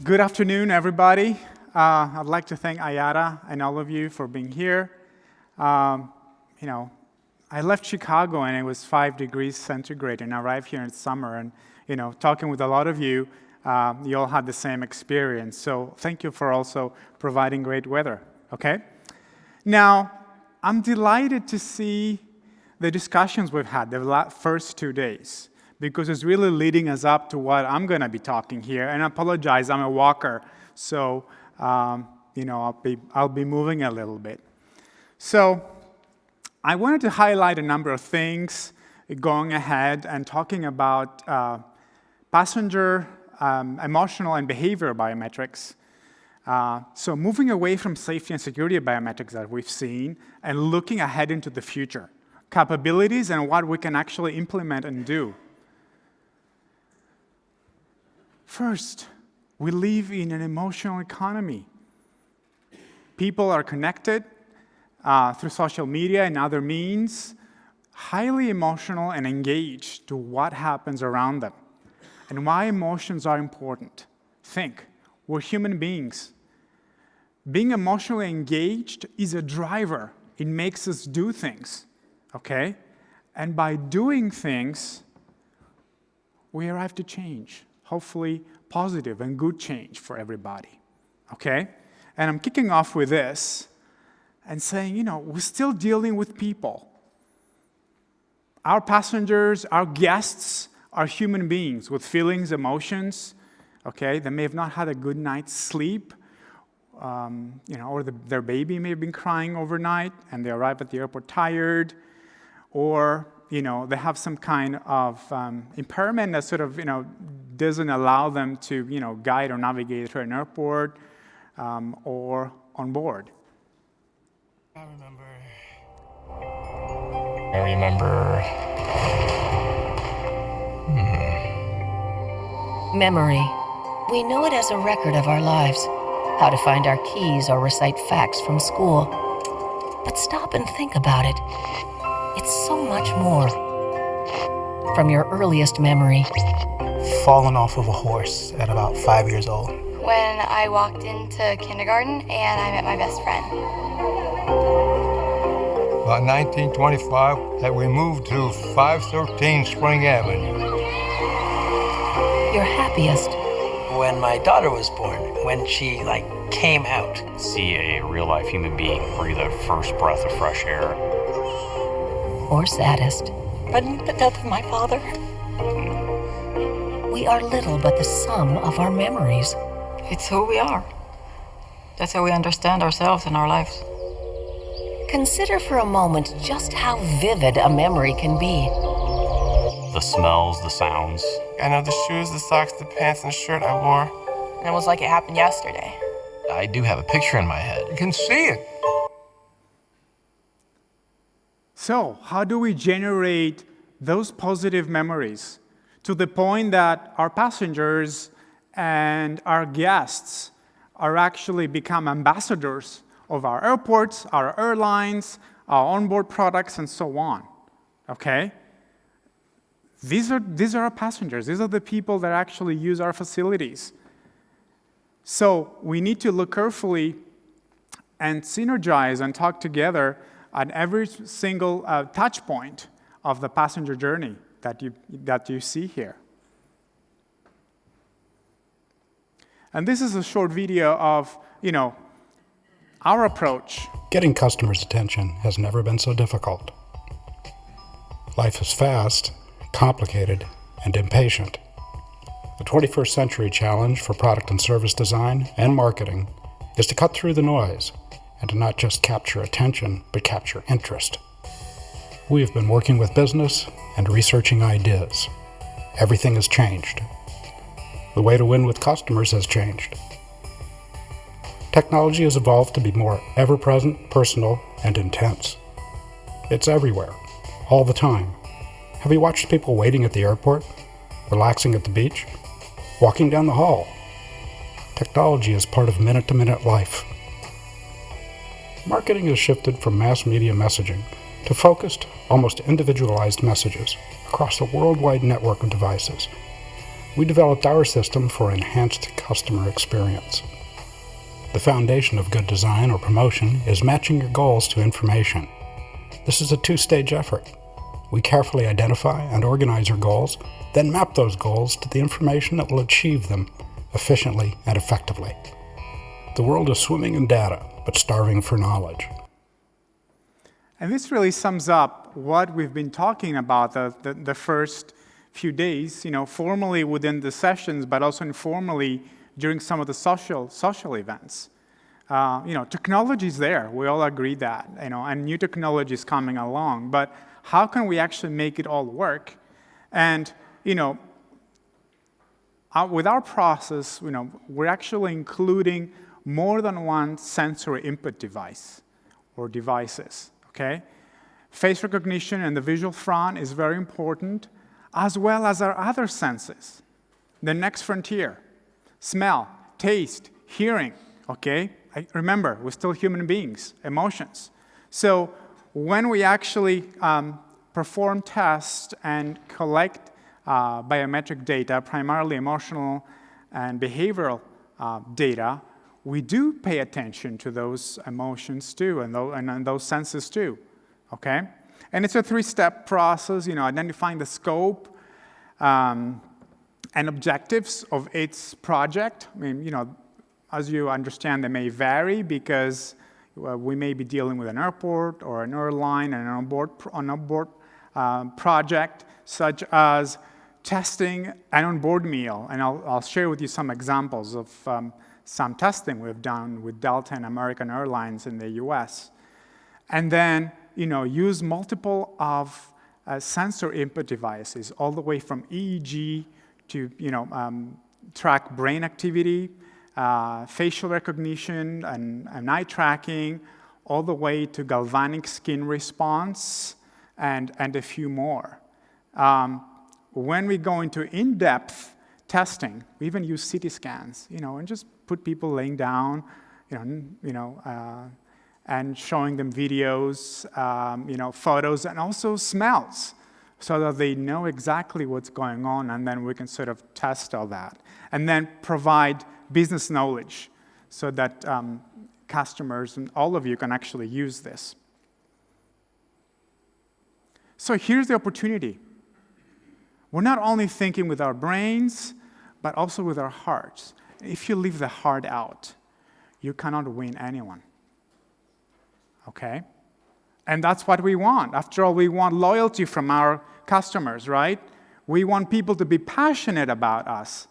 Good afternoon, everybody. I'd like to thank Ayada and all of you for being here. I left Chicago and it was 5 degrees centigrade, and I arrived here in summer. And talking with a lot of you, you all had the same experience. So thank you for also providing great weather. Okay. Now, I'm delighted to see the discussions we've had the first 2 days, because it's really leading us up to what I'm going to be talking here. And I apologize, I'm a walker, so I'll be moving a little bit. So I wanted to highlight a number of things going ahead and talking about passenger emotional and behavioral biometrics. So moving away from safety and security biometrics that we've seen and looking ahead into the future, capabilities and what we can actually implement and do. First, we live in an emotional economy. People are connected through social media and other means, highly emotional and engaged to what happens around them. And why emotions are important. Think, we're human beings. Being emotionally engaged is a driver. It makes us do things, okay? And by doing things, we arrive to change. Hopefully positive and good change for everybody, okay? And I'm kicking off with this and saying, we're still dealing with people. Our passengers, our guests are human beings with feelings, emotions, okay? They may have not had a good night's sleep, or their baby may have been crying overnight and they arrive at the airport tired, or they have some kind of impairment that sort of, doesn't allow them to, guide or navigate through an airport or on board. I remember. Memory. We know it as a record of our lives, how to find our keys or recite facts from school. But stop and think about it. It's so much more. From your earliest memory. Fallen off of a horse at about 5 years old. When I walked into kindergarten and I met my best friend. About 1925, that we moved to 513 Spring Avenue. Your happiest. When my daughter was born, when she came out. See a real-life human being breathe a first breath of fresh air. Or saddest. But the death of my father. We are little but the sum of our memories. It's who we are. That's how we understand ourselves and our lives. Consider for a moment just how vivid a memory can be. The smells, the sounds. I know the shoes, the socks, the pants, and the shirt I wore. And it was like it happened yesterday. I do have a picture in my head. You can see it. So, how do we generate those positive memories to the point that our passengers and our guests are actually become ambassadors of our airports, our airlines, our onboard products, and so on, okay? These are our passengers. These are the people that actually use our facilities. So we need to look carefully and synergize and talk together at every single touch point of the passenger journey that you see here. And this is a short video of, our approach. Getting customers' attention has never been so difficult. Life is fast, complicated, and impatient. The 21st century challenge for product and service design and marketing is to cut through the noise and to not just capture attention, but capture interest. We have been working with business and researching ideas. Everything has changed. The way to win with customers has changed. Technology has evolved to be more ever-present, personal, and intense. It's everywhere, all the time. Have you watched people waiting at the airport, relaxing at the beach, walking down the hall? Technology is part of minute-to-minute life. Marketing has shifted from mass media messaging to focused, almost individualized messages across a worldwide network of devices. we developed our system for enhanced customer experience. The foundation of good design or promotion is matching your goals to information. This is a two-stage effort. We carefully identify and organize your goals, then map those goals to the information that will achieve them efficiently and effectively. The world is swimming in data, but starving for knowledge. And this really sums up what we've been talking about the first few days, formally within the sessions, but also informally during some of the social events. Technology is there. We all agree that, and new technology is coming along. But how can we actually make it all work? And, with our process, we're actually including more than one sensory input device or devices, okay? Face recognition and the visual front is very important, as well as our other senses. The next frontier, smell, taste, hearing, okay? Remember, we're still human beings, emotions. So when we actually perform tests and collect biometric data, primarily emotional and behavioral data, we do pay attention to those emotions too, and those senses too, okay? And it's a three-step process, identifying the scope and objectives of its project. I mean, as you understand, they may vary because we may be dealing with an airport or an airline and an onboard project, such as testing an onboard meal. And I'll share with you some examples of some testing we've done with Delta and American Airlines in the US. And then, use multiple of sensor input devices, all the way from EEG to, track brain activity, facial recognition, and eye tracking, all the way to galvanic skin response, and a few more. When we go into in-depth testing, we even use CT scans, and just put people laying down, and showing them videos, photos, and also smells, so that they know exactly what's going on, and then we can sort of test all that. And then provide business knowledge so that customers and all of you can actually use this. So here's the opportunity. We're not only thinking with our brains, but also with our hearts. If you leave the heart out, you cannot win anyone. Okay? And that's what we want. After all, we want loyalty from our customers, right? We want people to be passionate about us.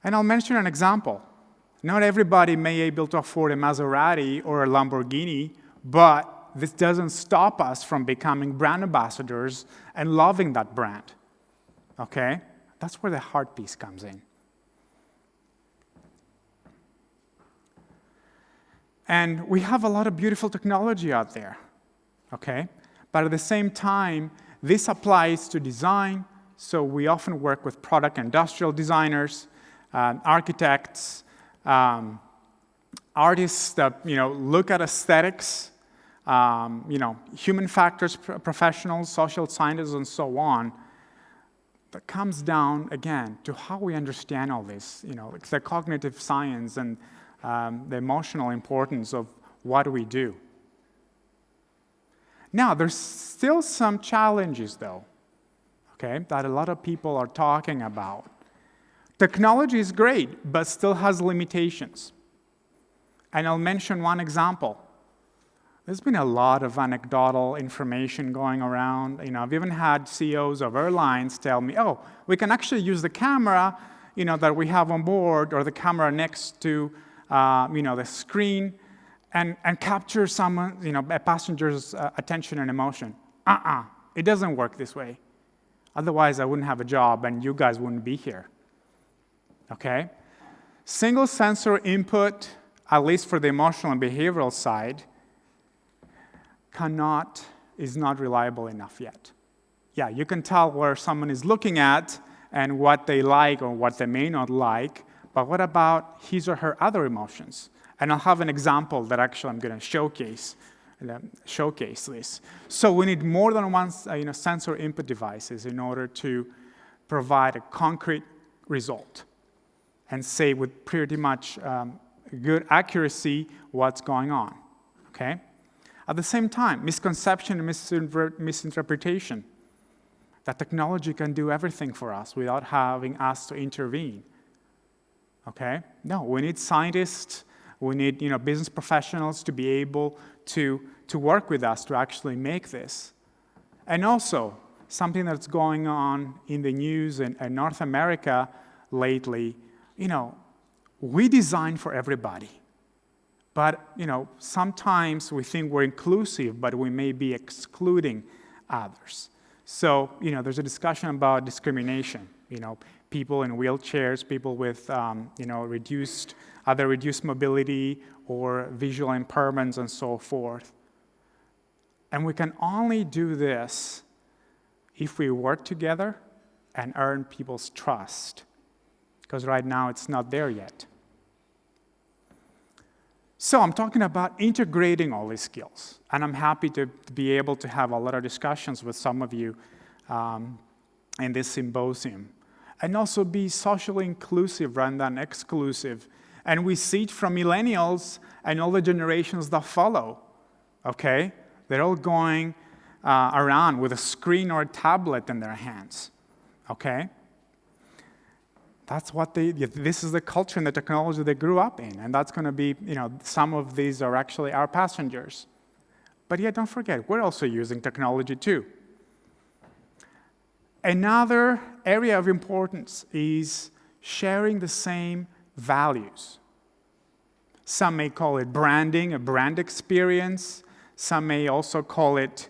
And I'll mention an example. Not everybody may be able to afford a Maserati or a Lamborghini, but this doesn't stop us from becoming brand ambassadors and loving that brand. Okay? That's where the heart piece comes in. And we have a lot of beautiful technology out there, okay? But at the same time, this applies to design, so we often work with product industrial designers, architects, artists that look at aesthetics, human factors professionals, social scientists, and so on. That comes down again to how we understand all this. It's the cognitive science and the emotional importance of what we do. Now, there's still some challenges, though, okay, that a lot of people are talking about. Technology is great, but still has limitations. And I'll mention one example. There's been a lot of anecdotal information going around. I've even had CEOs of airlines tell me, oh, we can actually use the camera, that we have on board, or the camera next to, the screen, and capture someone, a passenger's attention and emotion. It doesn't work this way. Otherwise, I wouldn't have a job, and you guys wouldn't be here. Okay? Single sensor input, at least for the emotional and behavioral side, is not reliable enough yet. Yeah, you can tell where someone is looking at and what they like or what they may not like, but what about his or her other emotions? And I'll have an example that actually I'm going to showcase this. So we need more than one sensor input devices in order to provide a concrete result and say with pretty much good accuracy what's going on, okay? At the same time, misconception and misinterpretation. That technology can do everything for us without having us to intervene, okay? No, we need scientists, we need business professionals to be able to work with us to actually make this. And also, something that's going on in the news in North America lately, we design for everybody. But, sometimes we think we're inclusive, but we may be excluding others. So, there's a discussion about discrimination. People in wheelchairs, people with, reduced mobility or visual impairments and so forth. And we can only do this if we work together and earn people's trust, because right now it's not there yet. So I'm talking about integrating all these skills, and I'm happy to be able to have a lot of discussions with some of you in this symposium, and also be socially inclusive rather than exclusive. And we see it from millennials and all the generations that follow, okay? They're all going around with a screen or a tablet in their hands, okay? That's what this is the culture and the technology they grew up in, and that's going to be, some of these are actually our passengers. But yet, don't forget, we're also using technology too. Another area of importance is sharing the same values. Some may call it branding, a brand experience. Some may also call it,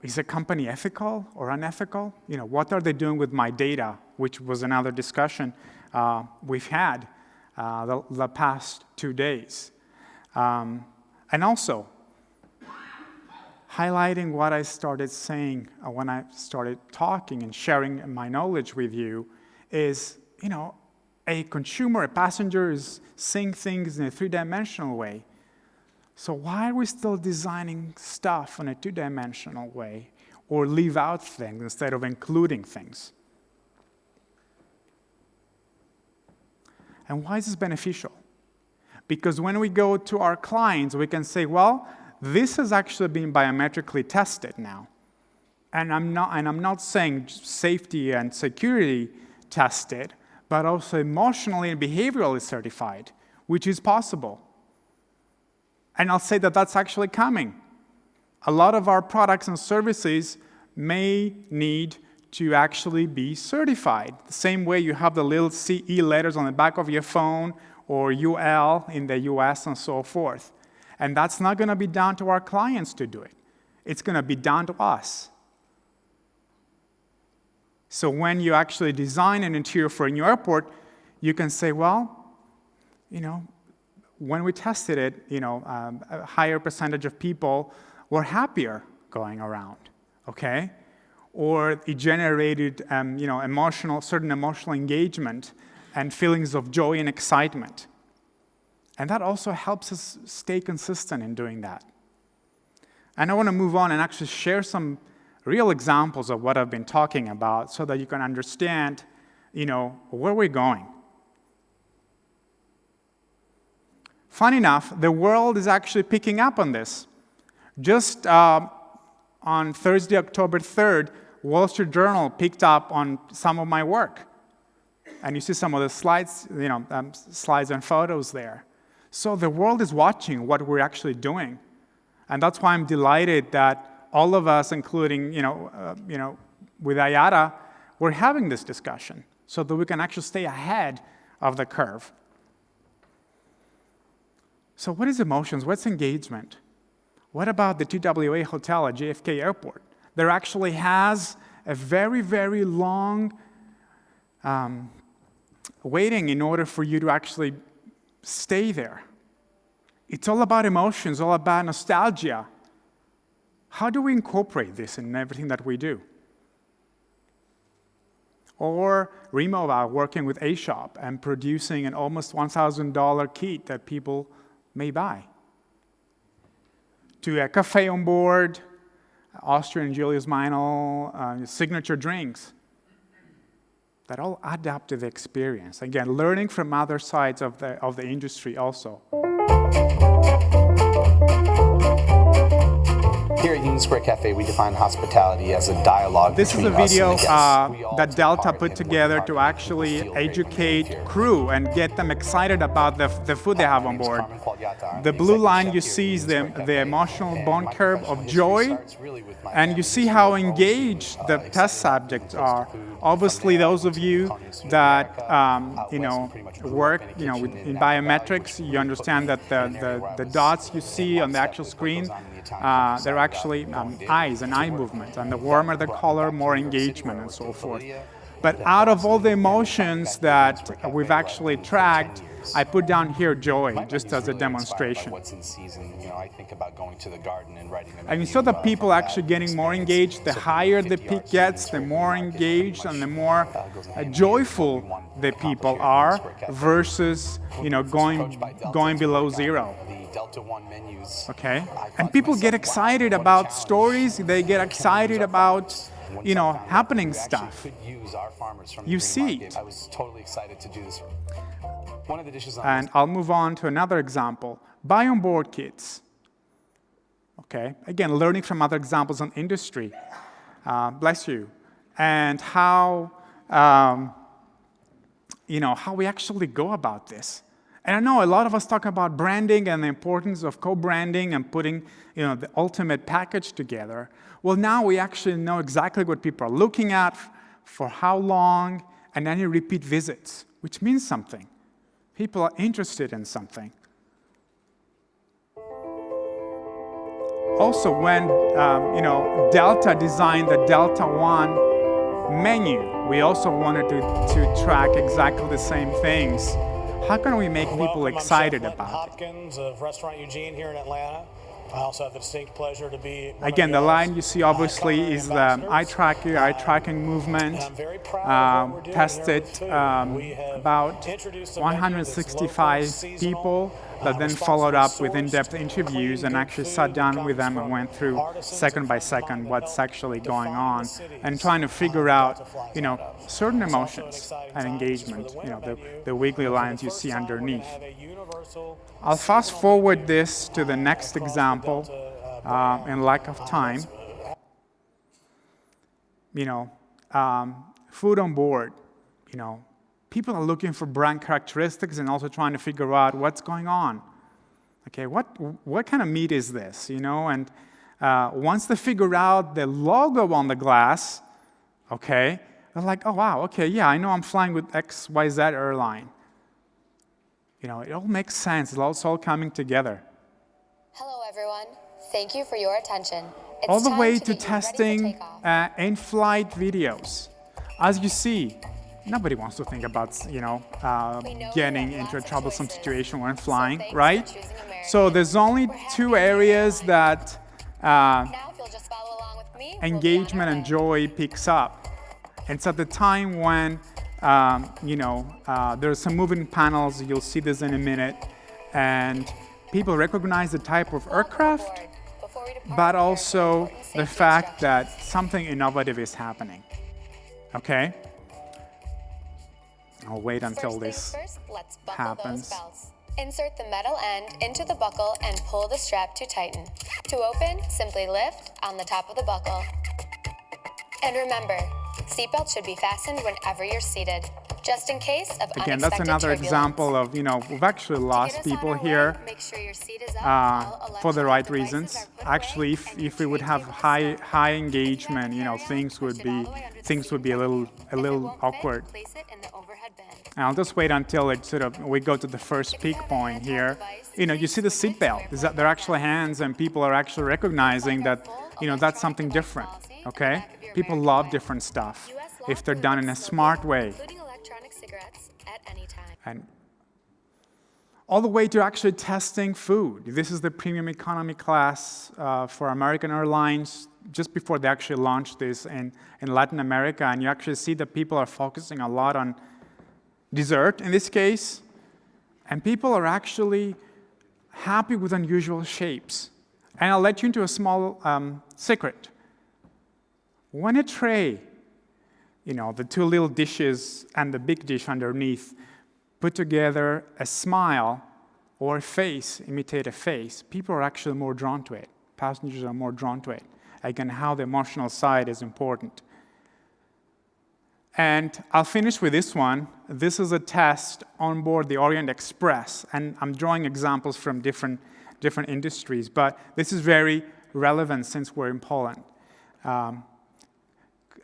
is a company ethical or unethical? What are they doing with my data? Which was another discussion we've had the past 2 days. And also, highlighting what I started saying when I started talking and sharing my knowledge with you is, a consumer, a passenger is seeing things in a three-dimensional way. So why are we still designing stuff in a two-dimensional way or leave out things instead of including things? And why is this beneficial? Because when we go to our clients, we can say, well, this has actually been biometrically tested now. And I'm not saying safety and security tested, but also emotionally and behaviorally certified, which is possible. And I'll say that that's actually coming. A lot of our products and services may need to actually be certified. The same way you have the little CE letters on the back of your phone or UL in the US and so forth. And that's not going to be down to our clients to do it. It's going to be down to us. So when you actually design an interior for a new airport, you can say, well, when we tested it, a higher percentage of people were happier going around, okay? Or it generated, certain emotional engagement and feelings of joy and excitement. And that also helps us stay consistent in doing that. And I want to move on and actually share some real examples of what I've been talking about so that you can understand, where we're going. Funny enough, the world is actually picking up on this. Just on Thursday, October 3rd, Wall Street Journal picked up on some of my work. And you see some of the slides, slides and photos there. So the world is watching what we're actually doing. And that's why I'm delighted that all of us, including, with IATA, we're having this discussion so that we can actually stay ahead of the curve. So what is emotions? What's engagement? What about the TWA hotel at JFK Airport? There actually has a very, very long waiting in order for you to actually stay there. It's all about emotions, all about nostalgia. How do we incorporate this in everything that we do? Or Remova working with A-Shop and producing an almost $1,000 kit that people may buy. To a cafe on board, Austrian Julius Meinl, signature drinks. That all adapt to the experience. Again, learning from other sides of the industry also. Here at Union Square Cafe, we define hospitality as a dialogue This is a between us video and the guests. that Delta put together to actually educate crew and get them excited about the food they have on board. The blue line you see is the emotional bone curve of joy, and you see how engaged the test subjects are. Obviously, those of you that work in biometrics, you understand that the dots you see on the actual screen, they're actually eyes and eye movement, and the warmer the color, more engagement and so forth. But out of all the emotions that we've actually tracked, I put down here joy, just as a demonstration. And you saw the people actually getting more engaged. The higher the peak gets, the more engaged and the more joyful the people are versus going below zero. Okay, and people get excited about stories. They get excited about happening stuff. You see it. I was totally excited to do this. One of the dishes and I'll move on to another example. Buy on board kits. Okay, again, learning from other examples on industry. Bless you. And how how we actually go about this. And I know a lot of us talk about branding and the importance of co-branding and putting the ultimate package together. Well, now we actually know exactly what people are looking at, for how long, and any repeat visits, which means something. People are interested in something. Also, when Delta designed the Delta One menu, we also wanted to track exactly the same things. How can we make people excited about it? Hopkins of Restaurant Eugene here in Atlanta. I also have the distinct pleasure to be again, the line you see obviously is the eye tracking movement. Tested about 165 people that then followed up with in-depth interviews and actually sat down with them and went through second by second what's actually going on and trying to figure out, certain emotions and engagement, the wiggly lines you see underneath. I'll fast forward this to the next example in lack of time. Food on board, people are looking for brand characteristics and also trying to figure out what's going on. Okay, what kind of meat is this, And once they figure out the logo on the glass, okay, they're like, oh wow, okay, yeah, I know I'm flying with XYZ airline. It all makes sense. It's all coming together. Hello, everyone. Thank you for your attention. It's all the time way to to get you ready for testing takeoff. in-flight videos. As you see, nobody wants to think about, getting into a troublesome situation when flying, right? So there's only two areas that Now, if you'll just follow along with me, we'll be on engagement our and way. joy picks up. It's at the time when, there's some moving panels, you'll see this in a minute, and people recognize the type of aircraft, Before we depart, but there are some also important the safety fact that instructions. something innovative is happening. Okay? I'll wait until First this things first, let's buckle happens. those belts. Insert the metal end into the buckle and pull the strap to tighten. To open, simply lift on the top of the buckle. And remember, seatbelts should be fastened whenever you're seated, just in case of Again, unexpected that's another turbulence. example of, we've actually To lost get us on people our here way, make sure your seat is up, all for the electronic right devices reasons. are put away, Actually, and your if we would tray have table is high set. engagement, things would be a little If it won't fit, awkward. place it in the overhead bin. And I'll just wait until we go to the first peak point here. You see the seat belt. They're actually hands, and people are actually recognizing that, that's something different. Okay? People love different stuff if they're done in a smart way. Including electronic cigarettes at any time. And all the way to actually testing food. This is the premium economy class for American Airlines just before they actually launched this in Latin America. And you actually see that people are focusing a lot on dessert in this case. And people are actually happy with unusual shapes. And I'll let you into a small secret. When a tray, the two little dishes and the big dish underneath, put together a smile or a face, imitate a face, people are actually more drawn to it. Passengers are more drawn to it. Again, how the emotional side is important. And I'll finish with this one. This is a test on board the Orient Express, and I'm drawing examples from different industries, but this is very relevant since we're in Poland.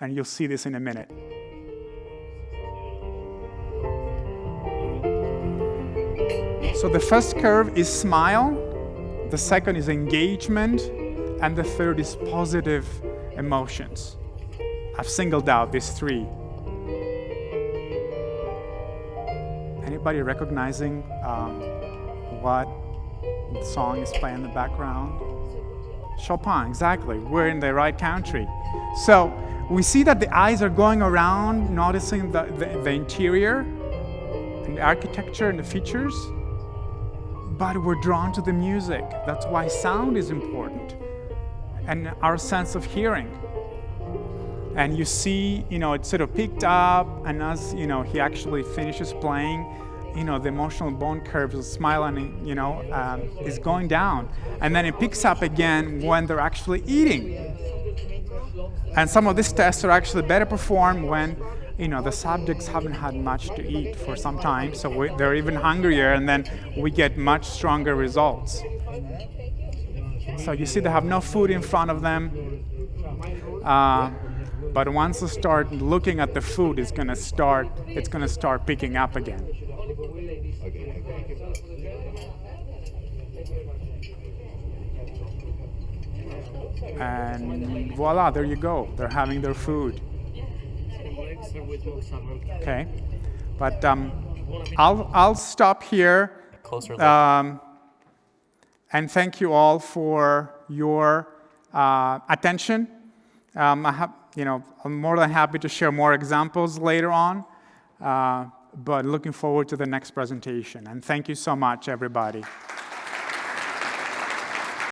And you'll see this in a minute. So the first curve is smile, the second is engagement, and the third is positive emotions. I've singled out these three. Anybody recognizing what song is playing in the background? Chopin, exactly. We're in the right country. So we see that the eyes are going around, noticing the interior and the architecture and the features, but we're drawn to the music. That's why sound is important, and our sense of hearing. And you see, it's sort of picked up, and as he actually finishes playing, the emotional bone curves, the smile, and is going down, and then it picks up again when they're actually eating. And some of these tests are actually better performed when the subjects haven't had much to eat for some time, so they're even hungrier, and then we get much stronger results. So you see they have no food in front of them, but once they start looking at the food, it's going to start picking up again. And voila, there you go. They're having their food. Okay, but I'll stop here. Closer look. And thank you all for your attention. I'm more than happy to share more examples later on, but looking forward to the next presentation. And thank you so much, everybody.